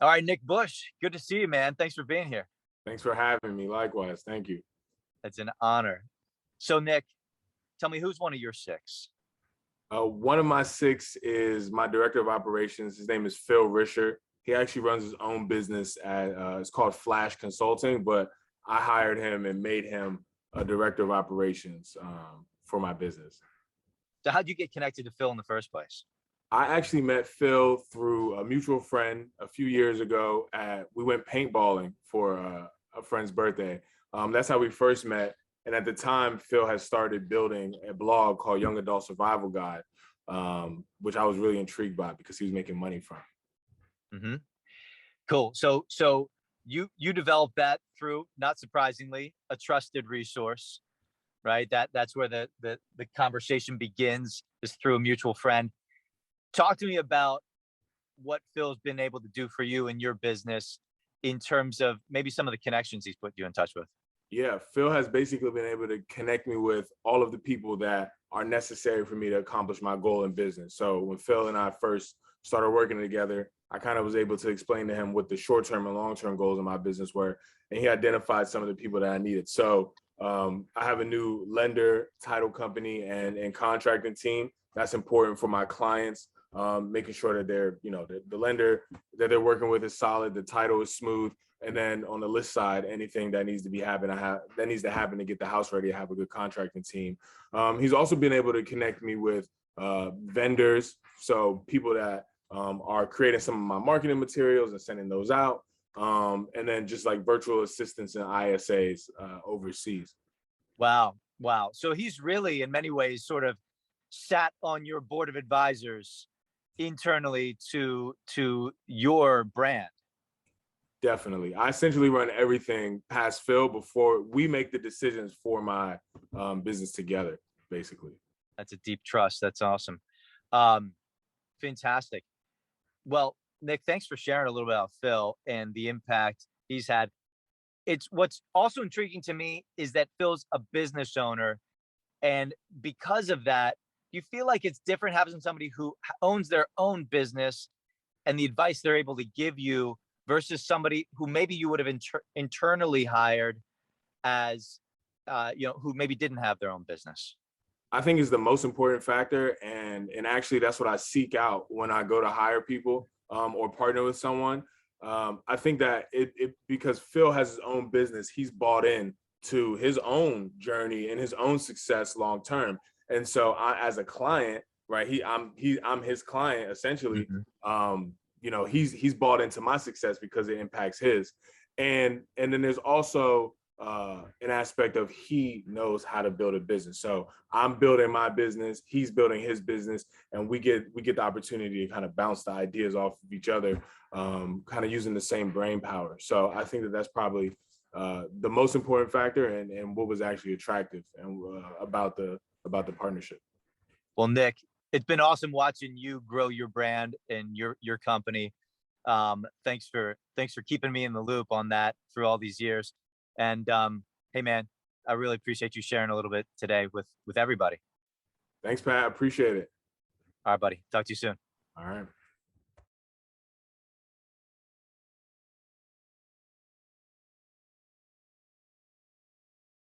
All right, Nick Bush, good to see you, man. Thanks for being here. Thanks for having me. Likewise. Thank you. It's an honor. So, Nick, tell me who's one of your six? One of my six is my director of operations. His name is Phil Risher. He actually runs his own business it's called Flash Consulting, but I hired him and made him a director of operations for my business. So, how'd you get connected to Phil in the first place? I actually met Phil through a mutual friend a few years ago. We went paintballing for a friend's birthday. That's how we first met. And at the time, Phil had started building a blog called Young Adult Survival Guide, which I was really intrigued by because he was making money from. Hmm. Cool. So you developed that through, not surprisingly, a trusted resource, right? That's where the conversation begins, is through a mutual friend. Talk to me about what Phil's been able to do for you in your business in terms of maybe some of the connections he's put you in touch with. Yeah, Phil has basically been able to connect me with all of the people that are necessary for me to accomplish my goal in business. So when Phil and I first started working together, I kind of was able to explain to him what the short-term and long-term goals in my business were, and he identified some of the people that I needed. So I have a new lender, title company, and contracting team. That's important for my clients, making sure that the lender that they're working with is solid, the title is smooth, and then on the list side, anything that needs to happen to get the house ready, to have a good contracting team. He's also been able to connect me with vendors, so people that are creating some of my marketing materials and sending those out, and then just like virtual assistants and ISAs overseas. Wow. So he's really, in many ways, sort of sat on your board of advisors internally to your brand. Definitely. I essentially run everything past Phil before we make the decisions for my business together, basically. That's a deep trust. That's awesome. Um, Fantastic. Well, Nick, thanks for sharing a little bit about Phil and the impact he's had. It's what's also intriguing to me is that Phil's a business owner, and because of that, you feel like it's different having somebody who owns their own business and the advice they're able to give you versus somebody who maybe you would have internally hired as, who maybe didn't have their own business. I think is the most important factor, and actually that's what I seek out when I go to hire people or partner with someone. I think that it because Phil has his own business, he's bought in to his own journey and his own success long term. And so I, as a client, right, I'm his client essentially. Mhm. He's bought into my success because it impacts his, and then there's also an aspect of he knows how to build a business. So I'm building my business, he's building his business, and we get the opportunity to kind of bounce the ideas off of each other, kind of using the same brain power. So I think that that's probably the most important factor, and what was actually attractive and about the partnership. Well, Nick, it's been awesome watching you grow your brand and your company. Thanks for keeping me in the loop on that through all these years. And hey, man, I really appreciate you sharing a little bit today with everybody. Thanks, Pat. I appreciate it. All right, buddy. Talk to you soon. All right.